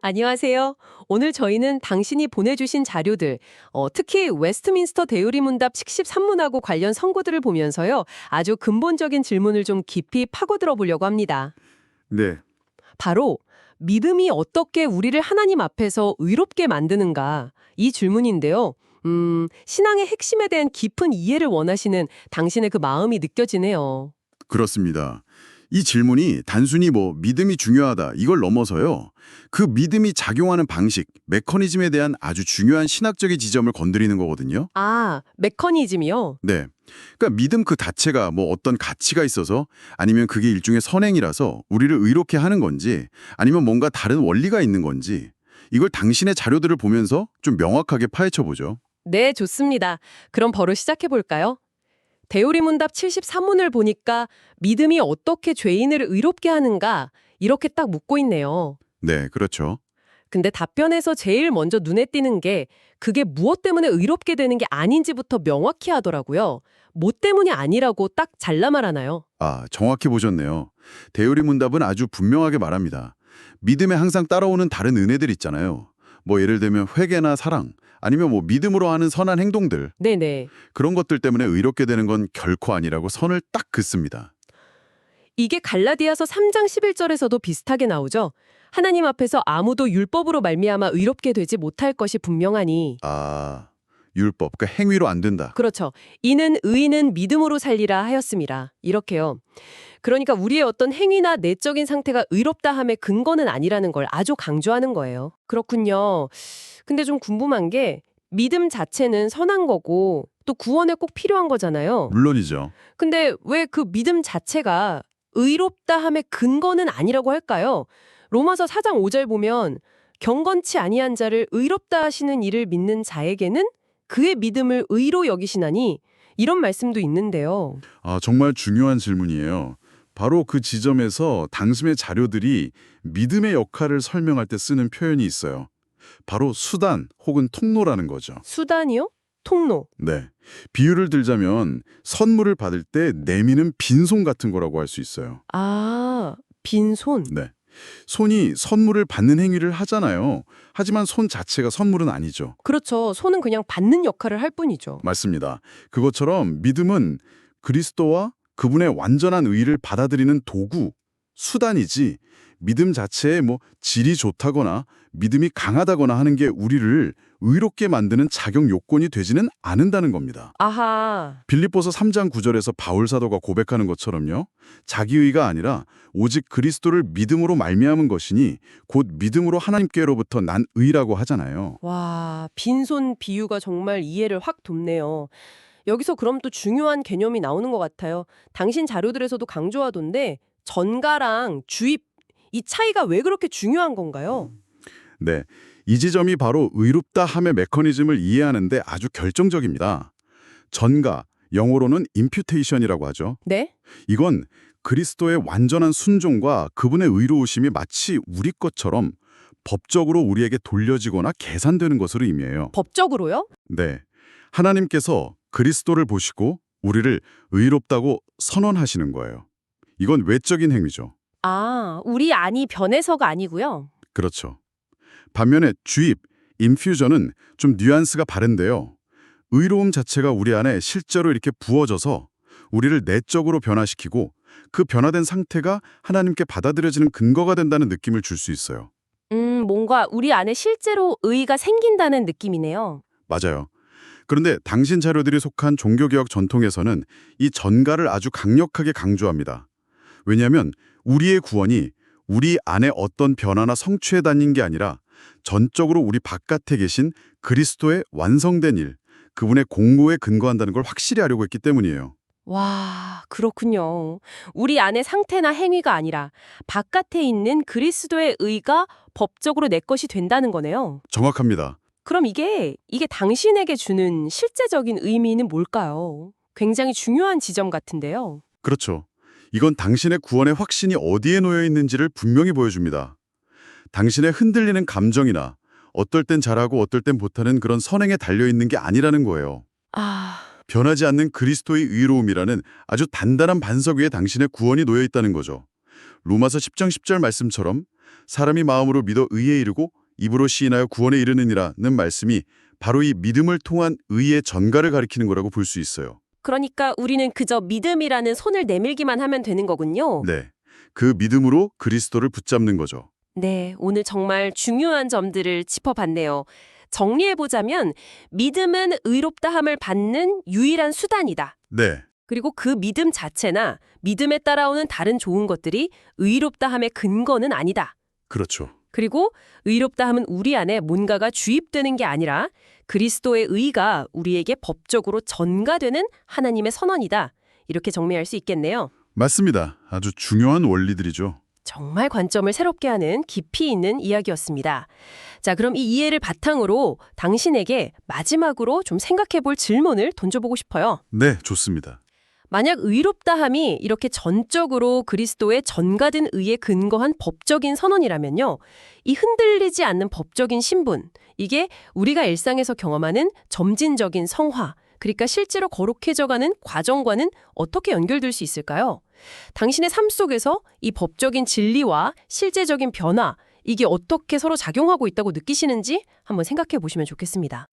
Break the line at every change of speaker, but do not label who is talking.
안녕하세요. 오늘 저희는 당신이 보내주신 자료들, 특히 웨스트민스터 대의문답 73문하고 관련 선고들을 보면서요. 아주 근본적인 질문을 좀 깊이 파고들어 보려고 합니다.
네,
바로 믿음이 어떻게 우리를 하나님 앞에서 의롭게 만드는가 이 질문인데요. 신앙의 핵심에 대한 깊은 이해를 원하시는 당신의 그 마음이 느껴지네요.
그렇습니다. 이 질문이 단순히 믿음이 중요하다 이걸 넘어서요. 그 믿음이 작용하는 방식, 메커니즘에 대한 아주 중요한 신학적인 지점을 건드리는 거거든요.
아, 메커니즘이요?
네. 그러니까 믿음 그 자체가 어떤 가치가 있어서 아니면 그게 일종의 선행이라서 우리를 의롭게 하는 건지 아니면 뭔가 다른 원리가 있는 건지 이걸 당신의 자료들을 보면서 좀 명확하게 파헤쳐 보죠.
네, 좋습니다. 그럼 바로 시작해 볼까요? 대우리문답 73문을 보니까 믿음이 어떻게 죄인을 의롭게 하는가 이렇게 딱 묻고 있네요.
네, 그렇죠.
근데 답변에서 제일 먼저 눈에 띄는 게 그게 무엇 때문에 의롭게 되는 게 아닌지부터 명확히 하더라고요. 뭐 때문이 아니라고 딱 잘라 말하나요?
아, 정확히 보셨네요. 대요리 문답은 아주 분명하게 말합니다. 믿음에 항상 따라오는 다른 은혜들 있잖아요. 예를 들면 회개나 사랑, 아니면 믿음으로 하는 선한 행동들,
네네.
그런 것들 때문에 의롭게 되는 건 결코 아니라고 선을 딱 긋습니다.
이게 갈라디아서 3장 11절에서도 비슷하게 나오죠. 하나님 앞에서 아무도 율법으로 말미암아 의롭게 되지 못할 것이 분명하니
아, 율법, 그러니까 행위로 안 된다.
그렇죠. 이는 의인은 믿음으로 살리라 하였습니다. 이렇게요. 그러니까 우리의 어떤 행위나 내적인 상태가 의롭다 함의 근거는 아니라는 걸 아주 강조하는 거예요. 그렇군요. 근데 좀 궁금한 게 믿음 자체는 선한 거고 또 구원에 꼭 필요한 거잖아요.
물론이죠.
근데 왜 그 믿음 자체가 의롭다 함의 근거는 아니라고 할까요? 로마서 4장 5절 보면 경건치 아니한 자를 의롭다 하시는 이를 믿는 자에게는 그의 믿음을 의로 여기시나니 이런 말씀도 있는데요.
아, 정말 중요한 질문이에요. 바로 그 지점에서 당신의 자료들이 믿음의 역할을 설명할 때 쓰는 표현이 있어요. 바로 수단 혹은 통로라는 거죠.
수단이요? 통로.
네. 비유를 들자면 선물을 받을 때 내미는 빈손 같은 거라고 할 수 있어요.
아, 빈손.
네. 손이 선물을 받는 행위를 하잖아요. 하지만 손 자체가 선물은 아니죠.
그렇죠. 손은 그냥 받는 역할을 할 뿐이죠.
맞습니다. 그것처럼 믿음은 그리스도와 그분의 완전한 의를 받아들이는 도구, 수단이지 믿음 자체에 질이 좋다거나 믿음이 강하다거나 하는 게 우리를 의롭게 만드는 자격 요건이 되지는 않는다는 겁니다.
아하.
빌립보서 3장 9절에서 바울 사도가 고백하는 것처럼요. 자기의가 아니라 오직 그리스도를 믿음으로 말미암은 것이니 곧 믿음으로 하나님께로부터 난 의라고 하잖아요.
와, 빈손 비유가 정말 이해를 확 돕네요. 여기서 그럼 또 중요한 개념이 나오는 것 같아요. 당신 자료들에서도 강조하던데 전가랑 주입 이 차이가 왜 그렇게 중요한 건가요?
네, 이 지점이 바로 의롭다 함의 메커니즘을 이해하는데 아주 결정적입니다. 전가, 영어로는 imputation이라고 하죠.
네?
이건 그리스도의 완전한 순종과 그분의 의로우심이 마치 우리 것처럼 법적으로 우리에게 돌려지거나 계산되는 것으로 의미해요.
법적으로요?
네, 하나님께서 그리스도를 보시고 우리를 의롭다고 선언하시는 거예요. 이건 외적인 행위죠.
아, 우리 안이 변해서가 아니고요.
그렇죠. 반면에 주입, 인퓨전은 좀 뉘앙스가 다른데요. 의로움 자체가 우리 안에 실제로 이렇게 부어져서 우리를 내적으로 변화시키고 그 변화된 상태가 하나님께 받아들여지는 근거가 된다는 느낌을 줄 수 있어요.
뭔가 우리 안에 실제로 의의가 생긴다는 느낌이네요.
맞아요. 그런데 당신 자료들이 속한 종교개혁 전통에서는 이 전가를 아주 강력하게 강조합니다. 왜냐하면 우리의 구원이 우리 안에 어떤 변화나 성취에 달린 게 아니라 전적으로 우리 바깥에 계신 그리스도의 완성된 일, 그분의 공로에 근거한다는 걸 확실히 하려고 했기 때문이에요.
와, 그렇군요. 우리 안의 상태나 행위가 아니라 바깥에 있는 그리스도의 의가 법적으로 내 것이 된다는 거네요.
정확합니다.
그럼 이게 당신에게 주는 실제적인 의미는 뭘까요? 굉장히 중요한 지점 같은데요.
그렇죠. 이건 당신의 구원의 확신이 어디에 놓여 있는지를 분명히 보여줍니다. 당신의 흔들리는 감정이나 어떨 땐 잘하고 어떨 땐 못하는 그런 선행에 달려있는 게 아니라는 거예요.
아,
변하지 않는 그리스도의 의로움이라는 아주 단단한 반석 위에 당신의 구원이 놓여 있다는 거죠. 로마서 10장 10절 말씀처럼 사람이 마음으로 믿어 의에 이르고 입으로 시인하여 구원에 이르느니라는 말씀이 바로 이 믿음을 통한 의의 전가를 가리키는 거라고 볼 수 있어요.
그러니까 우리는 그저 믿음이라는 손을 내밀기만 하면 되는 거군요.
네, 그 믿음으로 그리스도를 붙잡는 거죠.
네, 오늘 정말 중요한 점들을 짚어봤네요. 정리해보자면 믿음은 의롭다함을 받는 유일한 수단이다.
네,
그리고 그 믿음 자체나 믿음에 따라오는 다른 좋은 것들이 의롭다함의 근거는 아니다.
그렇죠.
그리고 의롭다함은 우리 안에 뭔가가 주입되는 게 아니라 그리스도의 의가 우리에게 법적으로 전가되는 하나님의 선언이다. 이렇게 정리할 수 있겠네요.
맞습니다. 아주 중요한 원리들이죠.
정말 관점을 새롭게 하는 깊이 있는 이야기였습니다. 자, 그럼 이 이해를 바탕으로 당신에게 마지막으로 좀 생각해 볼 질문을 던져보고 싶어요.
네, 좋습니다.
만약 의롭다함이 이렇게 전적으로 그리스도의 전가된 의에 근거한 법적인 선언이라면요. 이 흔들리지 않는 법적인 신분, 이게 우리가 일상에서 경험하는 점진적인 성화, 그러니까 실제로 거룩해져가는 과정과는 어떻게 연결될 수 있을까요? 당신의 삶 속에서 이 법적인 진리와 실제적인 변화, 이게 어떻게 서로 작용하고 있다고 느끼시는지 한번 생각해 보시면 좋겠습니다.